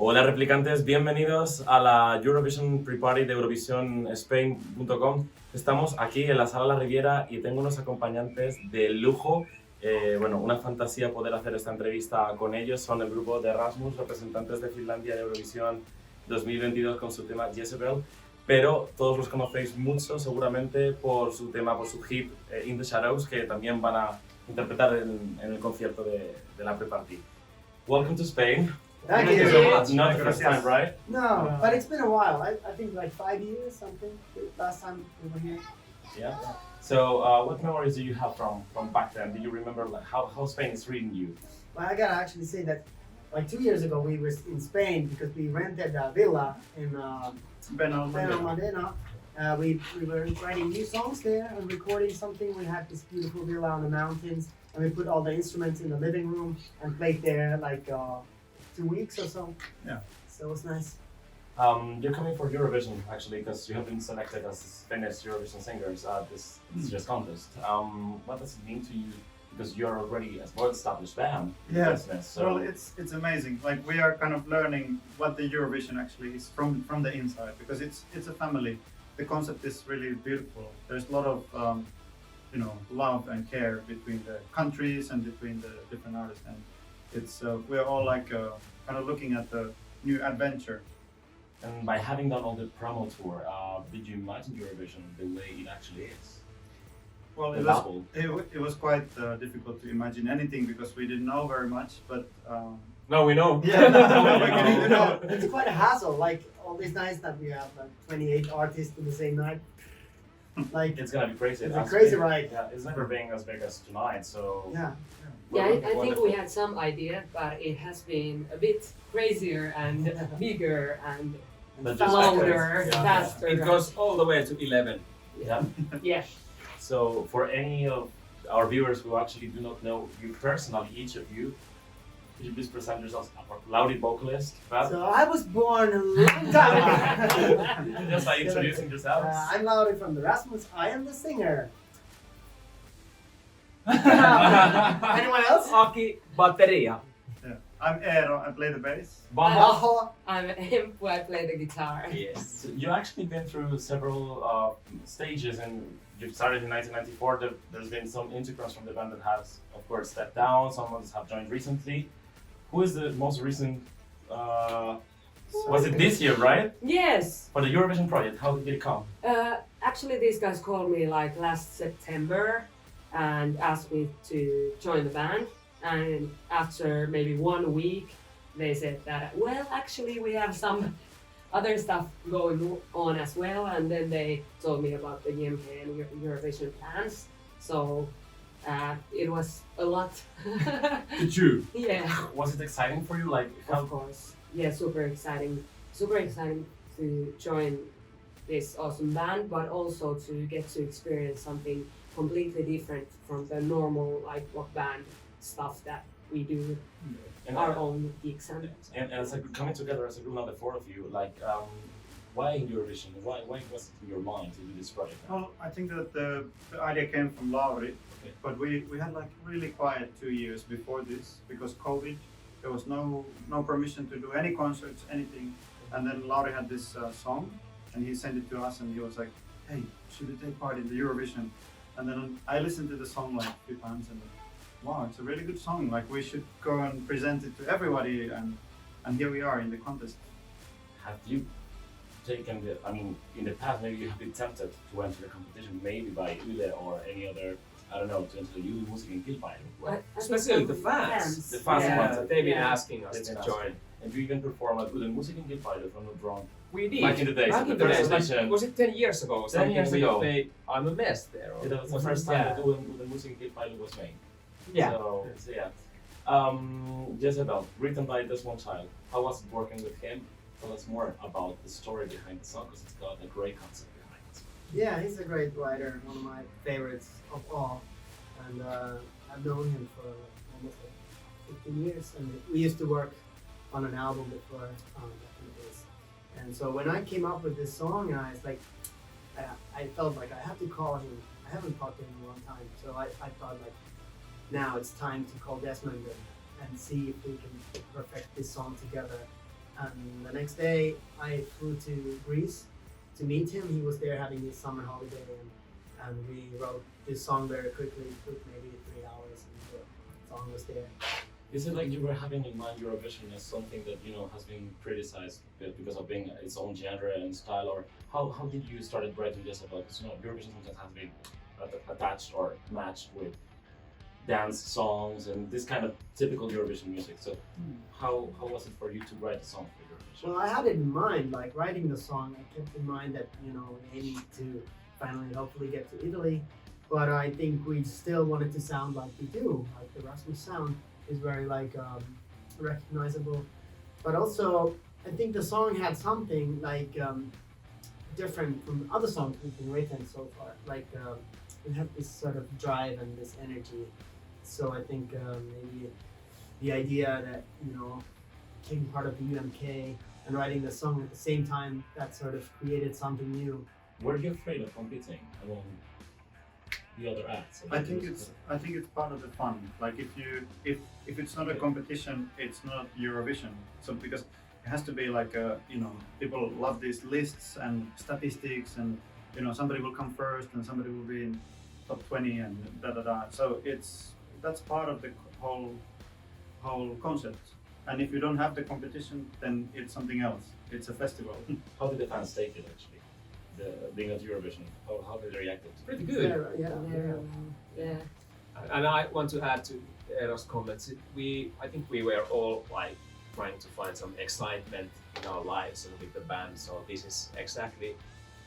Hola replicantes, bienvenidos a la Eurovision Pre-Party de Eurovision Estamos aquí en la Sala La Riviera y tengo unos acompañantes de lujo. Una fantasía poder hacer esta entrevista con ellos. Son el grupo de Rasmus, representantes de Finlandia de Eurovisión 2022 con su tema Jezebel. Pero todos los conocéis mucho seguramente por su tema, por su hit In the Shadows, que también van a interpretar en el concierto de la Pre-Party. Welcome to Spain. Thank you so much. Not the first time, right? No, but it's been a while. I think like 5 years, something. Last time we were here. Yeah. So, what memories do you have from back then? Do you remember like how Spain is treating you? Well, I gotta actually say that like 2 years ago we were in Spain because we rented a villa in Benalmádena. We were writing new songs there and recording something. We had this beautiful villa on the mountains, and we put all the instruments in the living room and played there like 2 weeks or so. Yeah. So it was nice. You're coming for Eurovision actually because you have been selected as Finnish Eurovision singers at this year's contest. What does it mean to you? Because you're already a well-established band. Yeah. So Well, it's amazing. Like we are kind of learning what the Eurovision actually is from the inside because it's a family. The concept is really beautiful. There's a lot of love and care between the countries and between the different artists, and it's we're all like kind of looking at the new adventure. And by having done all the promo tour, did you imagine Eurovision the way it actually is? Well, The it level. was quite difficult to imagine anything because we didn't know very much, but No, we know. It's quite a hassle. Like all these nights that we have like 28 artists in the same night. Like It's gonna be crazy. It's a crazy ride. Yeah, it's never being as big as tonight. So yeah. Yeah, I think Wonderful. we had some idea, but it has been a bit crazier and bigger and But just louder, yeah. faster. It goes all the way to 11. Yeah. Yeah. So for any of our viewers who actually do not know you personally, each of you, could you please present yourselves? Lauri, vocalist. So I was born a long time ago. Just by introducing yourselves. I'm Lauri from the Rasmus. I am the singer. Anyone else? Aki, batteria. yeah. I'm Eero. I play the bass. Bajo. I'm Empu, I play the guitar. Yes. So you actually been through several stages, and you started in 1994. There's been some integrants from the band that has, of course, stepped down. Some others have joined recently. Who is the most recent? Was it this year, right? Yes. For the Eurovision project, how did it come? Actually, these guys called me like last September and asked me to join the band. And after maybe 1 week, they said that, well, actually, we have some other stuff going on as well. And then they told me about the EMP and Eurovision plans. So it was a lot. Did you? Yeah. Was it exciting for you? Like, how? Of course. Yeah, super exciting. Super exciting to join this awesome band, but also to get to experience something completely different from the normal like rock band stuff that we do And, our own gigs and as a coming together as a group, now the four of you, like, why Eurovision? Why was it in your mind to do this project? Well, I think that the idea came from Lauri, Okay. but we had like really quiet 2 years before this because COVID. There was no permission to do any concerts, anything. And then Lauri had this song, and he sent it to us, and he was like, "Hey, should we take part in the Eurovision?" And then I listened to the song like a few times, and wow, it's a really good song. Like we should go and present it to everybody, and here we are in the contest. Have you taken the? I mean, in the past, maybe you have been tempted to enter the competition, maybe by Yle or any other. I don't know, to enter the Yle Musiikin kilpailu. Especially the fans. The fans Yeah, wanted. they've been Yeah. asking us They've to been join. And you even performed at Yle Musiikin kilpailu, if I'm not wrong. We did. Back in the days, Back the in the first days. Like, edition. was it 10 years ago or 10 something? years we ago. played I'm a Mess there. Or That was the was first it? time Yeah. that Yle Musiikin kilpailu was made. Yeah. So yeah. Jezebel, written by this one child. How was it working with him? Tell us more about the story behind the song, because it's got a great concept behind it. Yeah, he's a great writer, one of my favorites of all. And I've known him for almost 15 years, and we used to work on an album before back in the days. And so when I came up with this song, I was like, I felt like I have to call him. I haven't talked to him in a long time, so I thought like, now it's time to call Desmond and see if we can perfect this song together. And the next day, I flew to Greece to meet him. He was there having his summer holiday, and we wrote this song very quickly. It took maybe 3 hours, and the song was there. Is it like you were having in mind Eurovision as something that has been criticized because of being its own genre and style, or how did you started writing Jezebel? Because Eurovision sometimes has been attached or matched with dance songs and this kind of typical Eurovision music. So how was it for you to write a song for Eurovision? Well, I had it in mind, like writing the song. I kept in mind that aiming to finally, hopefully, get to Italy, but I think we still wanted to sound like we do, like the Rasmus sound is very like recognizable, but also I think the song had something like different from other songs we've been written so far. Like it had this sort of drive and this energy. So I think maybe the idea that taking part of the UMK and writing the song at the same time, that sort of created something new. Were you afraid of competing among the other acts? I think it's part of the fun. Like if it's not a competition, it's not Eurovision. So because it has to be like people love these lists and statistics, and somebody will come first and somebody will be in top 20 and da da da. So that's part of the whole concept. And if you don't have the competition, then it's something else. It's a festival. How did the fans take it actually? Being at Eurovision, how did they react? Pretty good. Yeah. And I want to add to Eero's comments. I think we were all like trying to find some excitement in our lives and with the band. So this is exactly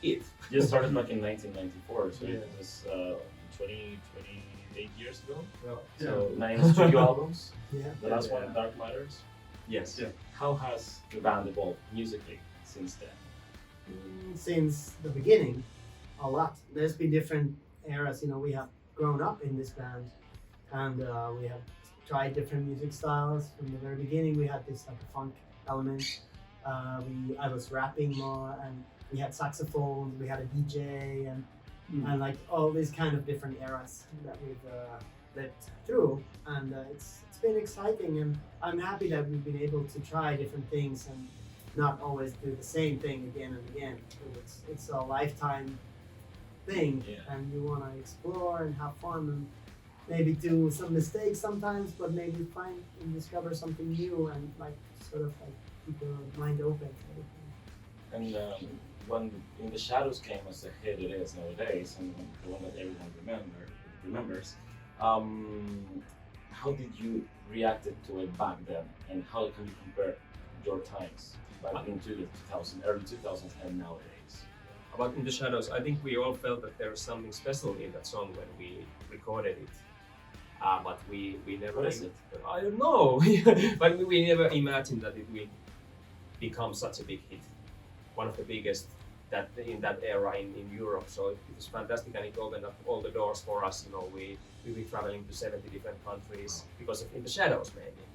it. You started back in 1994, so it was 28 years ago. Well, So 9 studio albums. Yeah. The last one, Dark Matters. yes. Yeah. How has the band evolved musically since then? Since the beginning, a lot. There's been different eras. We have grown up in this band, and we have tried different music styles. From the very beginning, we had this like a funk element. I was rapping more, and we had saxophones. We had a DJ, and like all these kind of different eras that we've lived through. And it's been exciting, and I'm happy that we've been able to try different things and not always do the same thing again and again. It's a lifetime thing, and you want to explore and have fun and maybe do some mistakes sometimes, but maybe find and discover something new and like sort of like keep your mind open to everything. And when In the Shadows came as a hit it is nowadays, and the one that everyone remembers, how did you react to it back then, and how can you compare your times back into the early 2000s and nowadays? About In the Shadows, I think we all felt that there was something special in that song when we recorded it. But we never. What is it? I don't know. But we never imagined that it will become such a big hit. One of the biggest in that era in Europe. So it was fantastic, and it opened up all the doors for us. We've been traveling to 70 different countries because of In the Shadows mainly.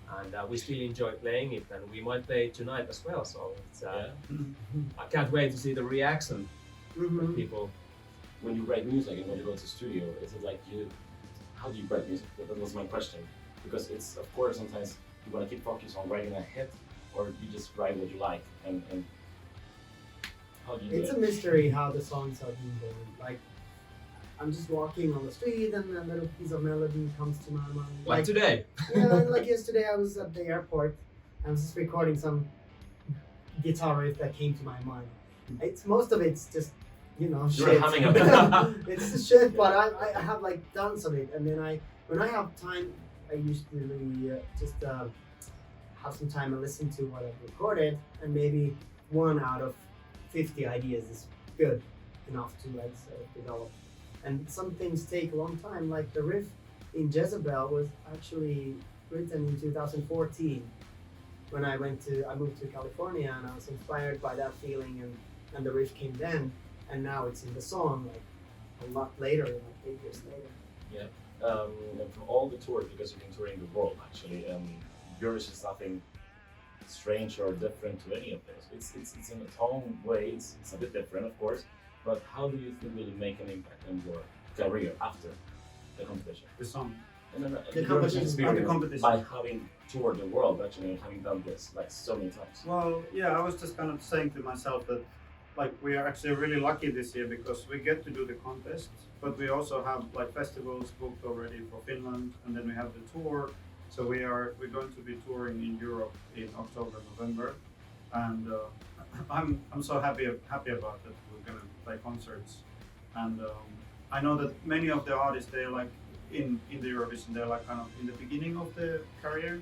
And we still enjoy playing it, and we might play it tonight as well. So it's, I can't wait to see the reaction from people. When you write music and when you go to the studio, is it like how do you write music? That was my question. Because it's, of course, sometimes you want to keep focused on writing a hit, or you just write what you like, and how do you do It's it? a mystery how the songs are being born. Like, I'm just walking on the street and a little piece of melody comes to my mind. Like today. Yeah, like yesterday I was at the airport and I was just recording some guitar riff that came to my mind. Most of it's just, You're shit. humming a bit. It's the shit, but I have like tons of it. And then when I have time, I usually just have some time and listen to what I've recorded, and maybe 1 out of 50 ideas is good enough to like sort of develop. And some things take a long time, like the riff in Jezebel was actually written in 2014 when I moved to California, and I was inspired by that feeling, and the riff came then, and now it's in the song like a lot later, like 8 years later. Yeah. And from all the tours, because you've been touring the world actually, Eurovision is nothing strange or different to any of those. It's in its own way, it's a bit different of course, but how do you think will it make an impact on your career after the competition? The song. The Eurovision competition. experience The competition. by having toured the world actually and having done this like so many times. Well, yeah, I was just kind of saying to myself that like we are actually really lucky this year because we get to do the contest, but we also have like festivals booked already for Finland, and then we have the tour. So we're going to be touring in Europe in October, November, and I'm so happy about that. We're gonna play concerts, and I know that many of the artists they're like in the Eurovision they're like kind of in the beginning of their career,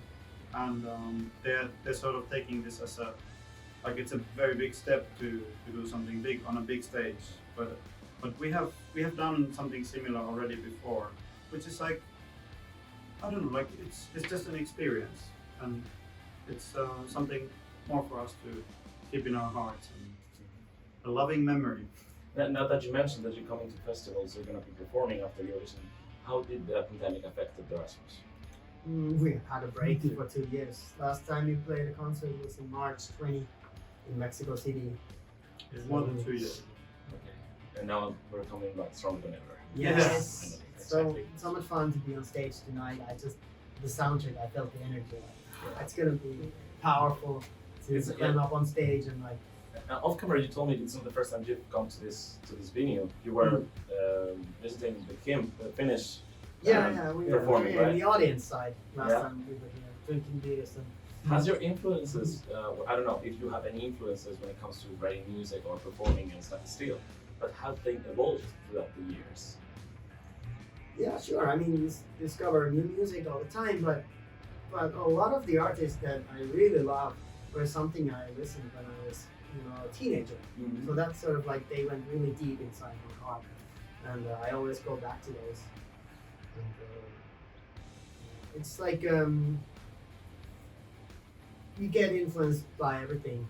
and they're sort of taking this as a like it's a very big step to do something big on a big stage. But we have done something similar already before, which is like I don't know, like it's just an experience, and it's something more for us to keep in our hearts and a loving memory. Now that you mentioned that you're coming to festivals, you're going to be performing after Eurovision. How did the pandemic affect the Rasmus? We had a break for 2 years. Last time we played a concert was in March 20 in Mexico City. It's more than 2 years. Okay. And now we're coming like stronger than ever. Yes. Exactly. So much fun to be on stage tonight. The soundtrack, I felt the energy. It's gonna be powerful to climb up on stage and like. Off camera, you told me it's not the first time you've come to this venue. You were visiting the Finnish. We were performing, right? in the audience side last Yeah. time we were here drinking beers and. Has your influences? I don't know if you have any influences when it comes to writing music or performing and stuff still, but have they evolved throughout the years? Yeah, sure. I mean, you discover new music all the time, but a lot of the artists that I really love were something I listened when I was, a teenager. Mm-hmm. So that's sort of like they went really deep inside my heart, and I always go back to those. And, it's like you get influenced by everything,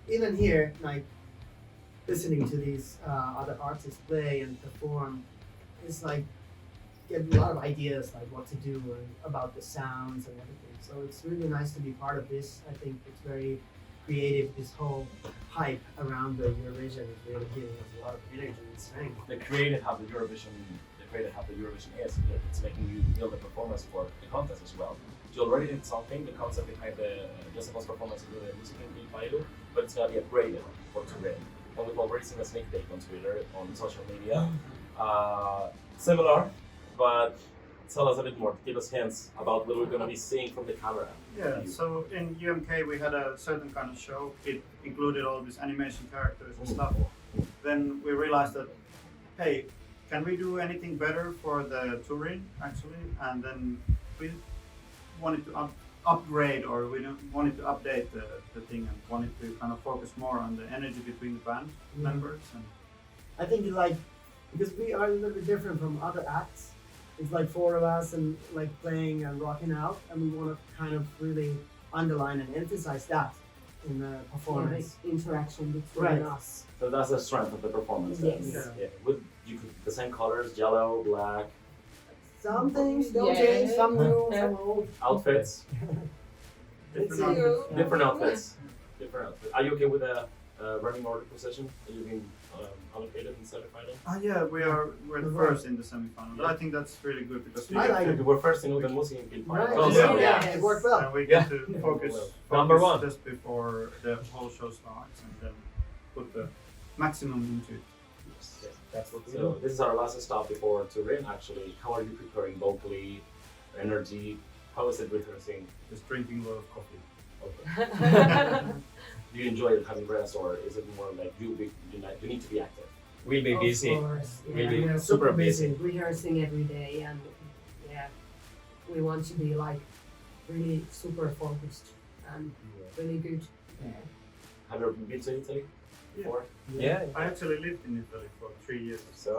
Even here, like listening to these other artists play and perform, it's like get a lot of ideas like what to do and about the sounds and everything. So it's really nice to be part of this. I think it's very creative. This whole hype around the Eurovision is really giving us a lot of energy and strength. The creative how the Eurovision is, it's making you build a performance for the contest as well. You already did something, the concept behind the Jezebel's performance of the music in País, but it's gonna be upgraded for today. And we've already seen a sneak peek on Twitter, on social media. Similar, but tell us a bit more, give us hints about what we're gonna be seeing from the camera. Yeah, so in UMK we had a certain kind of show. It included all these animation characters and stuff. Then we realized that, hey, can we do anything better for the touring actually? And then we wanted to upgrade, or we wanted to update the thing and wanted to kind of focus more on the energy between the band members. And I think because we are a little bit different from other acts. It's like 4 of us and like playing and rocking out, and we want to kind of really underline and emphasize that in the performance. Interaction between Right. us. So that's the strength of the performance. then. Yes. Yeah. You could the same colors, yellow, black, Some things don't Yeah. change, some new, some old. outfits, It's outfits. different outfits. Different outfits. Are you okay with the running order position that you've been allocated in semi-final? yeah, we're the first in the semi-final. But I think that's really good because I like it. You were first in the music in Right. final. Yeah. Yeah, it worked well. and we Yeah. get to focus Number one. just before the whole show starts, and then put the maximum into it. That's what we So do. this is our last stop before Turin. Actually, how are you preparing vocally, energy? How is it rehearsing? Just drinking a lot of coffee. Okay. Do you enjoy it having rest, or is it more like you need to be active? We'll be busy. Of course. We'll Yeah. be We are super busy. Rehearsing every day, and we want to be like really super focused and really good. Have you ever been to Italy before? Yeah. I actually lived in Italy for 3 years. So,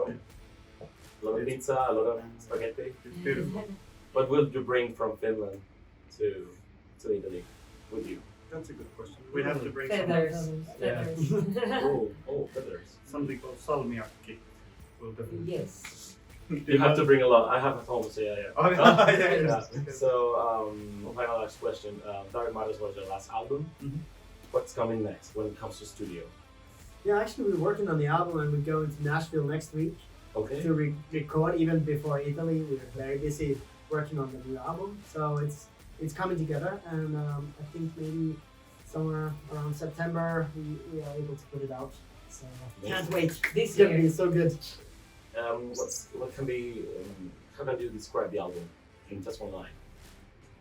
a lot of pizza, a lot of spaghetti. It's beautiful. What will you bring from Finland to Italy with you? That's a good question. We have to bring Feathers. Yeah. Feathers. Oh, feathers. something called salmiakki. We'll definitely. Yes. You have to bring a lot. I have at home, so yeah. Oh, yeah, yeah. Yeah. So, final last question. Dark Matters was your last album. Mhm. What's coming next when it comes to studio? Yeah, actually, we're working on the album, and we're going to Nashville next week Okay. to record. Even before Italy, we were very busy working on the new album. So it's coming together, and I think maybe somewhere around September we are able to put it out. So can't wait. This It's gonna year. be so good. What can be? How can you describe the album in just one line?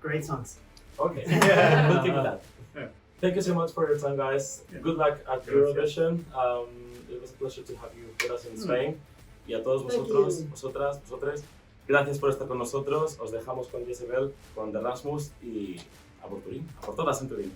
Great songs. Okay, Yeah. we'll keep with that. Yeah. Thank you so much for your time, guys. Yeah. Good luck at Gracias. Eurovision. It was a pleasure to have you with us in Spain. Y a todos Thank vosotros, you. vosotras, vosotres, gracias por estar con nosotros. Os dejamos con Jezebel, con Rasmus y a por Turín, a por todas en Turín.